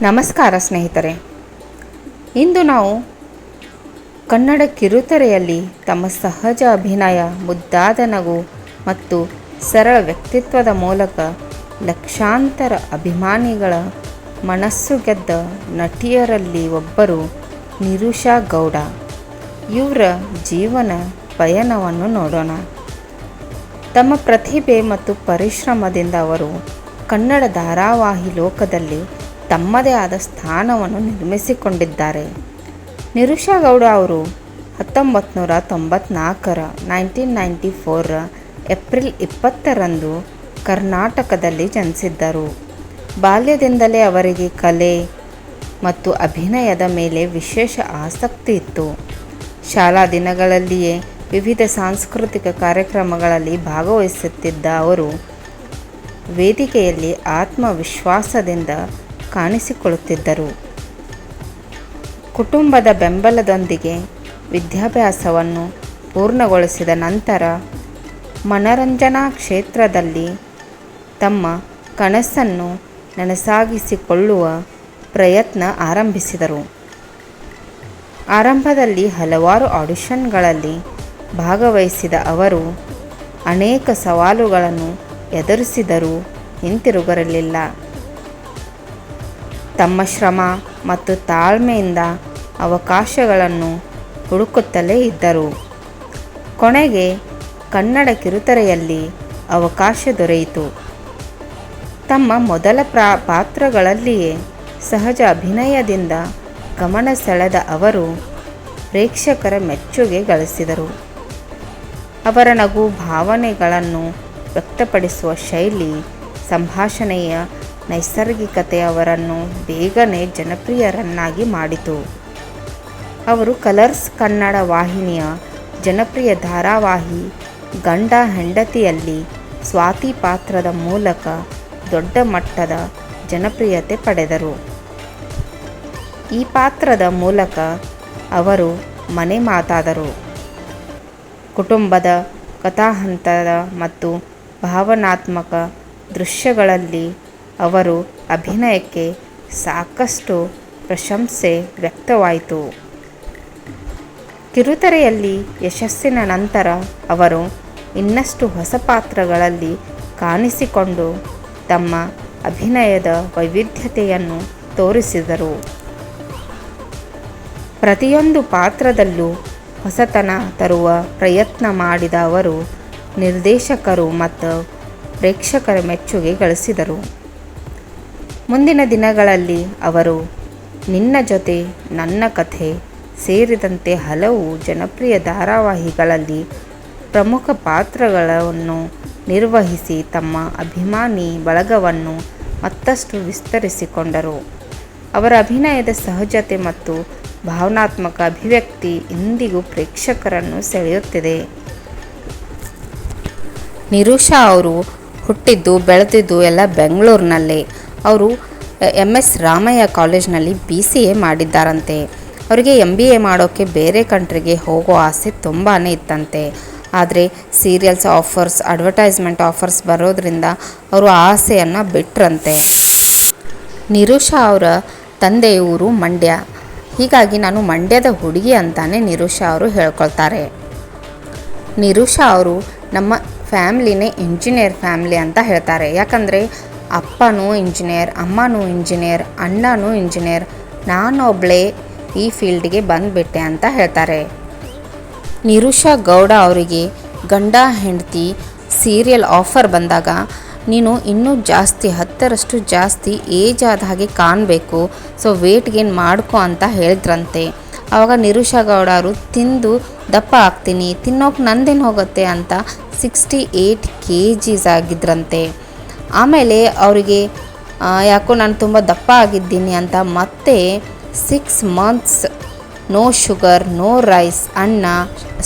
ನಮಸ್ಕಾರ ಸ್ನೇಹಿತರೆ. ಇಂದು ನಾವು ಕನ್ನಡ ಕಿರುತೆರೆಯಲ್ಲಿ ತಮ್ಮ ಸಹಜ ಅಭಿನಯ, ಮುದ್ದಾದ ನಗು ಮತ್ತು ಸರಳ ವ್ಯಕ್ತಿತ್ವದ ಮೂಲಕ ಲಕ್ಷಾಂತರ ಅಭಿಮಾನಿಗಳ ಮನಸ್ಸು ಗೆದ್ದ ನಟಿಯರಲ್ಲಿ ಒಬ್ಬರು ನಿರೂಷಾ ಗೌಡ. ಇವರ ಜೀವನ ಪಯಣವನ್ನು ನೋಡೋಣ. ತಮ್ಮ ಪ್ರತಿಭೆ ಮತ್ತು ಪರಿಶ್ರಮದಿಂದ ಅವರು ಕನ್ನಡ ಧಾರಾವಾಹಿ ಲೋಕದಲ್ಲಿ ತಮ್ಮದೇ ಆದ ಸ್ಥಾನವನ್ನು ನಿರ್ಮಿಸಿಕೊಂಡಿದ್ದಾರೆ. ನಿರೂಷಾ ಗೌಡ ಅವರು 1994 ಏಪ್ರಿಲ್ 20ರಂದು ಕರ್ನಾಟಕದಲ್ಲಿ ಜನಿಸಿದ್ದರು. ಬಾಲ್ಯದಿಂದಲೇ ಅವರಿಗೆ ಕಲೆ ಮತ್ತು ಅಭಿನಯದ ಮೇಲೆ ವಿಶೇಷ ಆಸಕ್ತಿ ಇತ್ತು. ಶಾಲಾ ದಿನಗಳಲ್ಲಿಯೇ ವಿವಿಧ ಸಾಂಸ್ಕೃತಿಕ ಕಾರ್ಯಕ್ರಮಗಳಲ್ಲಿ ಭಾಗವಹಿಸುತ್ತಿದ್ದ ಅವರು ವೇದಿಕೆಯಲ್ಲಿ ಆತ್ಮವಿಶ್ವಾಸದಿಂದ ಕಾಣಿಸಿಕೊಳ್ಳುತ್ತಿದ್ದರು. ಕುಟುಂಬದ ಬೆಂಬಲದೊಂದಿಗೆ ವಿದ್ಯಾಭ್ಯಾಸವನ್ನು ಪೂರ್ಣಗೊಳಿಸಿದ ನಂತರ ಮನರಂಜನಾ ಕ್ಷೇತ್ರದಲ್ಲಿ ತಮ್ಮ ಕನಸನ್ನು ನನಸಾಗಿಸಿಕೊಳ್ಳುವ ಪ್ರಯತ್ನ ಆರಂಭಿಸಿದರು. ಆರಂಭದಲ್ಲಿ ಹಲವಾರು ಆಡಿಷನ್ಗಳಲ್ಲಿ ಭಾಗವಹಿಸಿದ ಅವರು ಅನೇಕ ಸವಾಲುಗಳನ್ನು ಎದುರಿಸಿದರೂ ಹಿಂತಿರುಗಲಿಲ್ಲ. ತಮ್ಮ ಶ್ರಮ ಮತ್ತು ತಾಳ್ಮೆಯಿಂದ ಅವಕಾಶಗಳನ್ನು ಹುಡುಕುತ್ತಲೇ ಇದ್ದರು. ಕೊನೆಗೆ ಕನ್ನಡ ಕಿರುತೆರೆಯಲ್ಲಿ ಅವಕಾಶ ದೊರೆಯಿತು. ತಮ್ಮ ಮೊದಲ ಪಾತ್ರಗಳಲ್ಲಿಯೇ ಸಹಜ ಅಭಿನಯದಿಂದ ಗಮನ ಸೆಳೆದ ಅವರು ಪ್ರೇಕ್ಷಕರ ಮೆಚ್ಚುಗೆ ಗಳಿಸಿದರು. ಅವರ ನಗು, ಭಾವನೆಗಳನ್ನು ವ್ಯಕ್ತಪಡಿಸುವ ಶೈಲಿ, ಸಂಭಾಷಣೆಯ ನೈಸರ್ಗಿಕತೆ ಅವರನ್ನು ಬೇಗನೆ ಜನಪ್ರಿಯರನ್ನಾಗಿ ಮಾಡಿತು. ಅವರು ಕಲರ್ಸ್ ಕನ್ನಡ ವಾಹಿನಿಯ ಜನಪ್ರಿಯ ಧಾರಾವಾಹಿ ಗಂಡ ಹೆಂಡತಿಯಲ್ಲಿ ಸ್ವಾತಿ ಪಾತ್ರದ ಮೂಲಕ ದೊಡ್ಡ ಮಟ್ಟದ ಜನಪ್ರಿಯತೆ ಪಡೆದರು. ಈ ಪಾತ್ರದ ಮೂಲಕ ಅವರು ಮನೆ ಮಾತಾದರು. ಕುಟುಂಬದ ಕಥಾಹಂತದ ಮತ್ತು ಭಾವನಾತ್ಮಕ ದೃಶ್ಯಗಳಲ್ಲಿ ಅವರು ಅಭಿನಯಕ್ಕೆ ಸಾಕಷ್ಟು ಪ್ರಶಂಸೆ ವ್ಯಕ್ತವಾಯಿತು. ಕಿರುತೆರೆಯಲ್ಲಿ ಯಶಸ್ಸಿನ ನಂತರ ಅವರು ಇನ್ನಷ್ಟು ಹೊಸ ಪಾತ್ರಗಳಲ್ಲಿ ಕಾಣಿಸಿಕೊಂಡು ತಮ್ಮ ಅಭಿನಯದ ವೈವಿಧ್ಯತೆಯನ್ನು ತೋರಿಸಿದರು. ಪ್ರತಿಯೊಂದು ಪಾತ್ರದಲ್ಲೂ ಹೊಸತನ ತರುವ ಪ್ರಯತ್ನ ಮಾಡಿದ ಅವರು ನಿರ್ದೇಶಕರು ಮತ್ತು ಪ್ರೇಕ್ಷಕರ ಮೆಚ್ಚುಗೆ ಗಳಿಸಿದರು. ಮುಂದಿನ ದಿನಗಳಲ್ಲಿ ಅವರು ನಿನ್ನ ಜೊತೆ ನನ್ನ ಕಥೆ ಸೇರಿದಂತೆ ಹಲವು ಜನಪ್ರಿಯ ಧಾರಾವಾಹಿಗಳಲ್ಲಿ ಪ್ರಮುಖ ಪಾತ್ರಗಳನ್ನು ನಿರ್ವಹಿಸಿ ತಮ್ಮ ಅಭಿಮಾನಿ ಬಳಗವನ್ನು ಮತ್ತಷ್ಟು ವಿಸ್ತರಿಸಿಕೊಂಡರು. ಅವರ ಅಭಿನಯದ ಸಹಜತೆ ಮತ್ತು ಭಾವನಾತ್ಮಕ ಅಭಿವ್ಯಕ್ತಿ ಇಂದಿಗೂ ಪ್ರೇಕ್ಷಕರನ್ನು ಸೆಳೆಯುತ್ತಿದೆ. ನಿರೂಷಾ ಅವರು ಹುಟ್ಟಿದ್ದು ಬೆಳೆದಿದ್ದು ಎಲ್ಲ ಬೆಂಗಳೂರಿನಲ್ಲೇ. ಅವರು MS ರಾಮಯ್ಯ ಕಾಲೇಜ್ನಲ್ಲಿ BCA ಮಾಡಿದ್ದಾರಂತೆ. ಅವರಿಗೆ MBA ಮಾಡೋಕ್ಕೆ ಬೇರೆ ಕಂಟ್ರಿಗೆ ಹೋಗೋ ಆಸೆ ತುಂಬಾ ಇತ್ತಂತೆ. ಆದರೆ ಸೀರಿಯಲ್ಸ್ ಆಫರ್ಸ್, ಅಡ್ವರ್ಟೈಸ್ಮೆಂಟ್ ಆಫರ್ಸ್ ಬರೋದ್ರಿಂದ ಅವರು ಆಸೆಯನ್ನು ಬಿಟ್ರಂತೆ. ನಿರೂಷಾ ಅವರ ತಂದೆ ಊರು ಮಂಡ್ಯ. ಹೀಗಾಗಿ ನಾನು ಮಂಡ್ಯದ ಹುಡುಗಿ ಅಂತಾನೆ ನಿರೂಷಾ ಅವರು ಹೇಳ್ಕೊಳ್ತಾರೆ. ನಿರೂಷಾ ಅವರು ನಮ್ಮ ಫ್ಯಾಮ್ಲಿನೇ ಇಂಜಿನಿಯರ್ ಫ್ಯಾಮ್ಲಿ ಅಂತ ಹೇಳ್ತಾರೆ. ಯಾಕಂದರೆ ಅಪ್ಪನೂ ಇಂಜಿನಿಯರ್, ಅಮ್ಮನೂ ಇಂಜಿನಿಯರ್, ಅಣ್ಣನೂ ಇಂಜಿನಿಯರ್, ನಾನೊಬ್ಬಳೇ ಈ ಫೀಲ್ಡ್ಗೆ ಬಂದುಬಿಟ್ಟೆ ಅಂತ ಹೇಳ್ತಾರೆ. ನಿರೂಷಾ ಗೌಡ ಅವರಿಗೆ ಗಂಡ ಹೆಂಡತಿ ಸೀರಿಯಲ್ ಆಫರ್ ಬಂದಾಗ ನೀನು ಇನ್ನೂ ಜಾಸ್ತಿ 10ರಷ್ಟು ಜಾಸ್ತಿ ಏಜ್ ಆದ ಹಾಗೆ ಕಾಣಬೇಕು, ಸೊ ವೇಟ್ ಗೇನ್ ಮಾಡ್ಕೊ ಅಂತ ಹೇಳಿದ್ರಂತೆ. ಆವಾಗ ನಿರೂಷಾ ಗೌಡ ಅವರು ತಿಂದು ದಪ್ಪ ಆಗ್ತೀನಿ, ತಿನ್ನೋಕೆ ನಂದೇನು ಹೋಗುತ್ತೆ ಅಂತ 68 kg ಆಗಿದ್ರಂತೆ. ಆಮೇಲೆ ಅವರಿಗೆ ಯಾಕೋ ನಾನು ತುಂಬ ದಪ್ಪ ಆಗಿದ್ದೀನಿ ಅಂತ ಮತ್ತೆ 6 months no sugar, no rice, ಅನ್ನ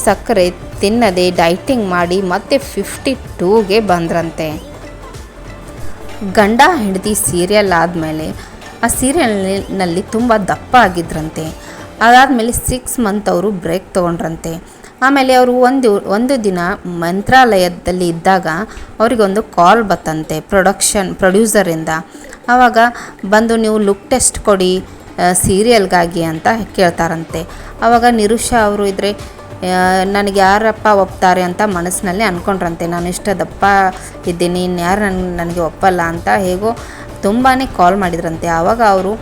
ಸಕ್ಕರೆ ತಿನ್ನದೆ ಡೈಟಿಂಗ್ ಮಾಡಿ ಮತ್ತೆ 52ಗೆ ಬಂದ್ರಂತೆ. ಗಂಡ ಹೆಂಡತಿ ಸೀರಿಯಲ್ ಆದಮೇಲೆ ಆ ಸೀರಿಯಲ್ನಲ್ಲಿ ತುಂಬ ದಪ್ಪ ಆಗಿದ್ರಂತೆ. ಅದಾದಮೇಲೆ 6 months ಅವರು ಬ್ರೇಕ್ ತೊಗೊಂಡ್ರಂತೆ. ಆಮೇಲೆ ಅವರು ಒಂದು ದಿನ ಮಂತ್ರಾಲಯದಲ್ಲಿ ಇದ್ದಾಗ ಅವರಿಗೊಂದು ಕಾಲ್ ಬತ್ತಂತೆ ಪ್ರೊಡ್ಯೂಸರಿಂದ. ಆವಾಗ ಬಂದು ನೀವು ಲುಕ್ ಟೆಸ್ಟ್ ಕೊಡಿ ಸೀರಿಯಲ್ಗಾಗಿ ಅಂತ ಕೇಳ್ತಾರಂತೆ. ಆವಾಗ ನಿರುಷಾ ಅವರು ಇದ್ದರೆ ನನಗೆ ಯಾರಪ್ಪ ಒಪ್ತಾರೆ ಅಂತ ಮನಸ್ಸಿನಲ್ಲಿ ಅಂದ್ಕೊಂಡ್ರಂತೆ. ನಾನು ಇಷ್ಟ ದಪ್ಪ ಇದ್ದೀನಿ, ಇನ್ಯಾರು ನನಗೆ ಒಪ್ಪಲ್ಲ ಅಂತ ಹೇಗೋ ತುಂಬಾ ಕಾಲ್ ಮಾಡಿದ್ರಂತೆ. ಆವಾಗ ಅವರು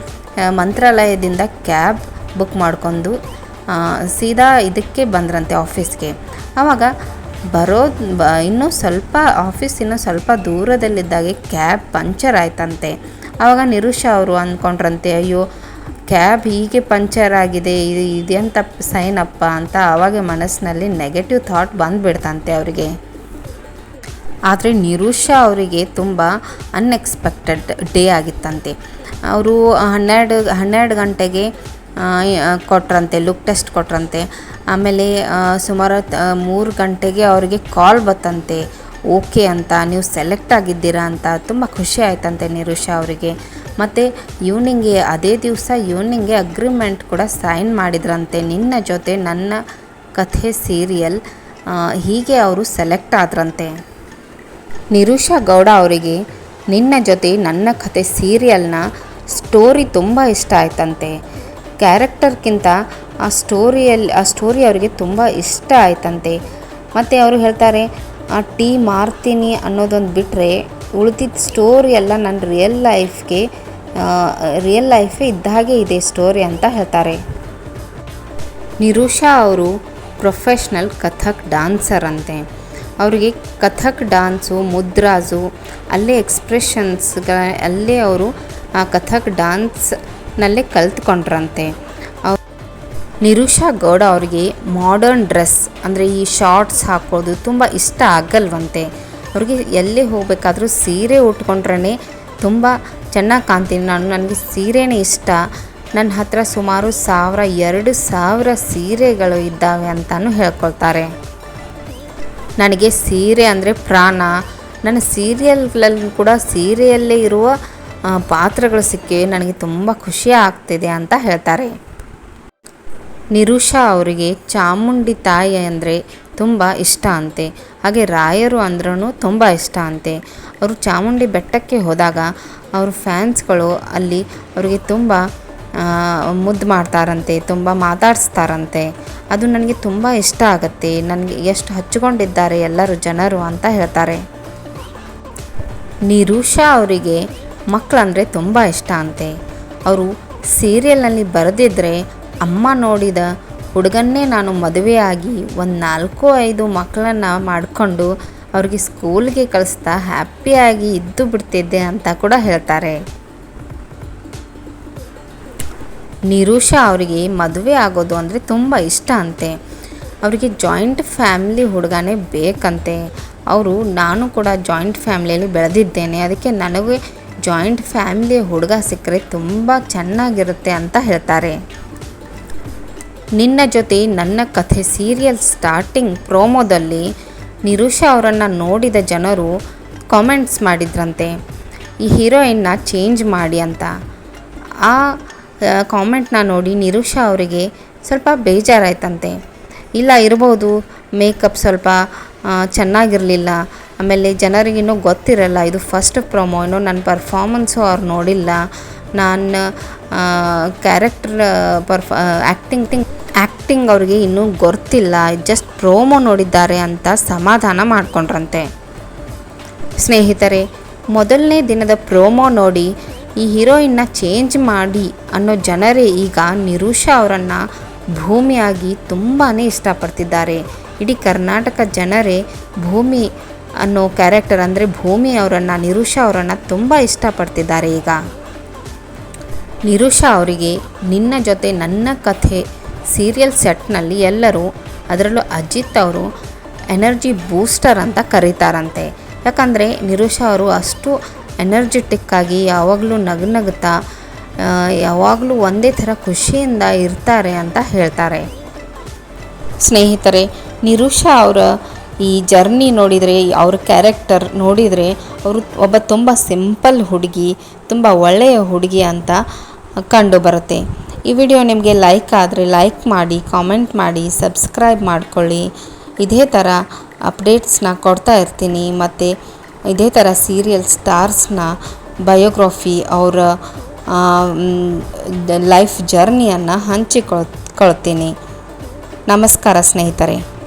ಮಂತ್ರಾಲಯದಿಂದ ಕ್ಯಾಬ್ ಬುಕ್ ಮಾಡ್ಕೊಂಡು ಸೀದಾ ಇದಕ್ಕೆ ಬಂದ್ರಂತೆ ಆಫೀಸ್ಗೆ. ಆವಾಗ ಇನ್ನೂ ಸ್ವಲ್ಪ ದೂರದಲ್ಲಿದ್ದಾಗೆ ಕ್ಯಾಬ್ ಪಂಚರ್ ಆಯ್ತಂತೆ. ಆವಾಗ ನಿರುಷಾ ಅವರು ಅಂದ್ಕೊಂಡ್ರಂತೆ, ಅಯ್ಯೋ ಕ್ಯಾಬ್ ಹೀಗೆ ಪಂಚರ್ ಆಗಿದೆ, ಇದೆಂತ ಸೈನಪ್ಪ ಅಂತ ಆವಾಗ ಮನಸ್ಸಿನಲ್ಲಿ ನೆಗೆಟಿವ್ ಥಾಟ್ ಬಂದುಬಿಡ್ತಂತೆ ಅವರಿಗೆ. ಆದರೆ ನಿರುಷಾ ಅವರಿಗೆ ತುಂಬ ಅನ್ಎಕ್ಸ್ಪೆಕ್ಟೆಡ್ ಡೇ ಆಗಿತ್ತಂತೆ. ಅವರು 12 ಗಂಟೆಗೆ ಕೊಟ್ರಂತೆ, ಲುಕ್ ಟೆಸ್ಟ್ ಕೊಟ್ರಂತೆ. ಆಮೇಲೆ ಸುಮಾರು 3 ಗಂಟೆಗೆ ಅವರಿಗೆ ಕಾಲ್ ಬತ್ತಂತೆ, ಓಕೆ ಅಂತ, ನೀವು ಸೆಲೆಕ್ಟ್ ಆಗಿದ್ದೀರಾ ಅಂತ. ತುಂಬ ಖುಷಿ ಆಯ್ತಂತೆ ನಿರುಷಾ ಅವರಿಗೆ. ಮತ್ತು ಅದೇ ದಿವಸ ಈವ್ನಿಂಗ್ಗೆ ಅಗ್ರಿಮೆಂಟ್ ಕೂಡ ಸೈನ್ ಮಾಡಿದ್ರಂತೆ, ನಿನ್ನ ಜೊತೆ ನನ್ನ ಕಥೆ ಸೀರಿಯಲ್. ಹೀಗೆ ಅವರು ಸೆಲೆಕ್ಟ್ ಆದ್ರಂತೆ. ನಿರುಷಾ ಗೌಡ ಅವರಿಗೆ ನಿನ್ನ ಜೊತೆ ನನ್ನ ಕಥೆ ಸೀರಿಯಲ್ನ ಸ್ಟೋರಿ ತುಂಬ ಇಷ್ಟ ಆಯ್ತಂತೆ. ಕ್ಯಾರೆಕ್ಟರ್ಗಿಂತ ಆ ಸ್ಟೋರಿ ಅವರಿಗೆ ತುಂಬ ಇಷ್ಟ ಆಯ್ತಂತೆ. ಮತ್ತು ಅವರು ಹೇಳ್ತಾರೆ, ಆ ಟೀ ಮಾರ್ತೀನಿ ಅನ್ನೋದೊಂದು ಬಿಟ್ಟರೆ ಉಳಿದಿದ್ದ ಸ್ಟೋರಿ ಎಲ್ಲ ನನ್ನ ರಿಯಲ್ ಲೈಫೇ ಇದ್ದ ಹಾಗೆ ಇದೆ ಸ್ಟೋರಿ ಅಂತ ಹೇಳ್ತಾರೆ. ನಿರುಷಾ ಅವರು ಪ್ರೊಫೆಷ್ನಲ್ ಕಥಕ್ ಡ್ಯಾನ್ಸರ್ ಅಂತೆ. ಅವರಿಗೆ ಕಥಕ್ ಡ್ಯಾನ್ಸು, ಮುದ್ರಾಸು, ಅಲ್ಲೇ ಅಲ್ಲೇ ಅವರು ಆ ಕಥಕ್ ಡ್ಯಾನ್ಸ್ನಲ್ಲೇ ಕಲ್ತ್ಕೊಂಡ್ರಂತೆ. ನಿರುಷಾ ಗೌಡ ಅವರಿಗೆ ಮಾಡರ್ನ್ ಡ್ರೆಸ್ ಅಂದರೆ ಈ ಶಾರ್ಟ್ಸ್ ಹಾಕೋದು ತುಂಬ ಇಷ್ಟ ಆಗಲ್ವಂತೆ. ಅವ್ರಿಗೆ ಎಲ್ಲೇ ಹೋಗಬೇಕಾದ್ರೂ ಸೀರೆ ಉಟ್ಕೊಂಡ್ರೇ ತುಂಬ ಚೆನ್ನಾಗಿ ಕಾಣ್ತೀನಿ ನನಗೆ ಸೀರೆನೇ ಇಷ್ಟ. ನನ್ನ ಹತ್ರ ಸುಮಾರು 2,000 ಸೀರೆಗಳು ಇದ್ದಾವೆ ಅಂತಲೂ ಹೇಳ್ಕೊಳ್ತಾರೆ. ನನಗೆ ಸೀರೆ ಅಂದರೆ ಪ್ರಾಣ. ನನ್ನ ಸೀರಿಯಲ್ಗಳಲ್ಲಿ ಕೂಡ ಸೀರೆಯಲ್ಲೇ ಇರುವ ಪಾತ್ರಗಳು ಸಿಕ್ಕಿವೆ, ನನಗೆ ತುಂಬ ಖುಷಿ ಆಗ್ತಿದೆ ಅಂತ ಹೇಳ್ತಾರೆ. ನಿರುಷಾ ಅವರಿಗೆ ಚಾಮುಂಡಿ ತಾಯಿ ಅಂದರೆ ತುಂಬ ಇಷ್ಟ ಅಂತೆ. ಹಾಗೆ ರಾಯರು ಅಂದ್ರೂ ತುಂಬ ಇಷ್ಟ ಅಂತೆ. ಅವರು ಚಾಮುಂಡಿ ಬೆಟ್ಟಕ್ಕೆ ಹೋದಾಗ ಅವ್ರ ಫ್ಯಾನ್ಸ್ಗಳು ಅಲ್ಲಿ ಅವರಿಗೆ ತುಂಬ ಮುದ್ದು ಮಾಡ್ತಾರಂತೆ, ತುಂಬ ಮಾತಾಡಿಸ್ತಾರಂತೆ. ಅದು ನನಗೆ ತುಂಬ ಇಷ್ಟ ಆಗುತ್ತೆ, ನನಗೆ ಎಷ್ಟು ಹಚ್ಚಿಕೊಂಡಿದ್ದಾರೆ ಎಲ್ಲರೂ ಜನರು ಅಂತ ಹೇಳ್ತಾರೆ. ನಿರುಷಾ ಅವರಿಗೆ ಮಕ್ಕಳಂದರೆ ತುಂಬ ಇಷ್ಟ ಅಂತೆ. ಅವರು ಸೀರಿಯಲ್ನಲ್ಲಿ ಬರೆದಿದ್ದರೆ ಅಮ್ಮ ನೋಡಿದ ಹುಡುಗನ್ನೇ ನಾನು ಮದುವೆಯಾಗಿ ಒಂದು 4-5 ಮಕ್ಕಳನ್ನು ಮಾಡಿಕೊಂಡು ಅವ್ರಿಗೆ ಸ್ಕೂಲ್ಗೆ ಕಳಿಸ್ತಾ ಹ್ಯಾಪಿಯಾಗಿ ಇದ್ದು ಬಿಡ್ತಿದ್ದೆ ಅಂತ ಕೂಡ ಹೇಳ್ತಾರೆ. ನಿರುಷಾ ಅವರಿಗೆ ಮದುವೆ ಆಗೋದು ಅಂದರೆ ತುಂಬ ಇಷ್ಟ ಅಂತೆ. ಅವರಿಗೆ ಜಾಯಿಂಟ್ ಫ್ಯಾಮಿಲಿ ಹುಡುಗನೇ ಬೇಕಂತೆ. ನಾನು ಕೂಡ ಜಾಯಿಂಟ್ ಫ್ಯಾಮಿಲಿಯಲ್ಲಿ ಬೆಳೆದಿದ್ದೇನೆ, ಅದಕ್ಕೆ ನನಗೆ ಜಾಯಿಂಟ್ ಫ್ಯಾಮಿಲಿ ಹುಡುಗ ಸಿಕ್ಕರೆ ತುಂಬ ಚೆನ್ನಾಗಿರುತ್ತೆ ಅಂತ ಹೇಳ್ತಾರೆ. ನಿನ್ನ ಜೊತೆ ನನ್ನ ಕಥೆ ಸೀರಿಯಲ್ ಸ್ಟಾರ್ಟಿಂಗ್ ಪ್ರೋಮೋದಲ್ಲಿ ನಿರುಷಾ ಅವರನ್ನು ನೋಡಿದ ಜನರು ಕಾಮೆಂಟ್ಸ್ ಮಾಡಿದ್ರಂತೆ, ಈ ಹೀರೋಯಿನ್ನ ಚೇಂಜ್ ಮಾಡಿ ಅಂತ. ಆ ಕಾಮೆಂಟ್ನ ನೋಡಿ ನಿರುಷಾ ಅವರಿಗೆ ಸ್ವಲ್ಪ ಬೇಜಾರಾಯ್ತಂತೆ. ಇಲ್ಲ ಇರ್ಬೋದು, ಮೇಕಪ್ ಸ್ವಲ್ಪ ಚೆನ್ನಾಗಿರಲಿಲ್ಲ, ಆಮೇಲೆ ಜನರಿಗಿನ್ನೂ ಗೊತ್ತಿರಲ್ಲ, ಇದು ಫಸ್ಟ್ ಪ್ರೋಮೋ, ಇನ್ನೂ ನನ್ನ ಪರ್ಫಾರ್ಮೆನ್ಸು ಅವ್ರು ನೋಡಿಲ್ಲ, ನಾನು ಕ್ಯಾರೆಕ್ಟರ್ ಆ್ಯಕ್ಟಿಂಗ್ ಅವ್ರಿಗೆ ಇನ್ನೂ ಗೊತ್ತಿಲ್ಲ, ಜಸ್ಟ್ ಪ್ರೋಮೋ ನೋಡಿದ್ದಾರೆ ಅಂತ ಸಮಾಧಾನ ಮಾಡಿಕೊಂಡ್ರಂತೆ. ಸ್ನೇಹಿತರೆ, ಮೊದಲನೇ ದಿನದ ಪ್ರೋಮೋ ನೋಡಿ ಈ ಹೀರೋಯಿನ್ನ ಚೇಂಜ್ ಮಾಡಿ ಅನ್ನೋ ಜನರೇ ಈಗ ನಿರುಷಾ ಅವರನ್ನು ಭೂಮಿಯಾಗಿ ತುಂಬಾ ಇಷ್ಟಪಡ್ತಿದ್ದಾರೆ. ಇಡೀ ಕರ್ನಾಟಕ ಜನರೇ ಭೂಮಿ ಅನ್ನೋ ಕ್ಯಾರೆಕ್ಟರ್ ಅಂದರೆ ಭೂಮಿ ಅವರನ್ನು, ನಿರುಷಾ ಅವರನ್ನು ತುಂಬ ಇಷ್ಟಪಡ್ತಿದ್ದಾರೆ. ಈಗ ನಿರುಷಾ ಅವರಿಗೆ ನಿನ್ನ ಜೊತೆ ನನ್ನ ಕಥೆ ಸೀರಿಯಲ್ ಸೆಟ್ನಲ್ಲಿ ಎಲ್ಲರೂ, ಅದರಲ್ಲೂ ಅಜಿತ್ ಅವರು ಎನರ್ಜಿ ಬೂಸ್ಟರ್ ಅಂತ ಕರೀತಾರಂತೆ. ಯಾಕಂದರೆ ನಿರುಷಾ ಅವರು ಅಷ್ಟು ಎನರ್ಜೆಟಿಕ್ಕಾಗಿ ಯಾವಾಗಲೂ ನಗುತ್ತಾ ಯಾವಾಗಲೂ ಒಂದೇ ಥರ ಖುಷಿಯಿಂದ ಇರ್ತಾರೆ ಅಂತ ಹೇಳ್ತಾರೆ. ಸ್ನೇಹಿತರೆ, ನಿರುಷಾ ಅವರ ಈ ಜರ್ನಿ ನೋಡಿದರೆ, ಅವ್ರ ಕ್ಯಾರೆಕ್ಟರ್ ನೋಡಿದರೆ ಅವರು ಒಬ್ಬ ತುಂಬ ಸಿಂಪಲ್ ಹುಡುಗಿ, ತುಂಬ ಒಳ್ಳೆಯ ಹುಡುಗಿ ಅಂತ ಕಂಡು ಬರುತ್ತೆ. ಈ ವಿಡಿಯೋ ನಿಮಗೆ ಲೈಕ್ ಆದರೆ ಲೈಕ್ ಮಾಡಿ, ಕಾಮೆಂಟ್ ಮಾಡಿ, ಸಬ್ಸ್ಕ್ರೈಬ್ ಮಾಡ್ಕೊಳ್ಳಿ. ಇದೇ ಥರ ಅಪ್ಡೇಟ್ಸ್ನ ಕೊಡ್ತಾ ಇರ್ತೀನಿ. ಮತ್ತು ಇದೇ ಥರ ಸೀರಿಯಲ್ ಸ್ಟಾರ್ಸ್ನ ಬಯೋಗ್ರಫಿ, ಅವರ ಲೈಫ್ ಜರ್ನಿಯನ್ನು ಹಂಚಿಕೊಳ್ತೀನಿ. ನಮಸ್ಕಾರ ಸ್ನೇಹಿತರೆ.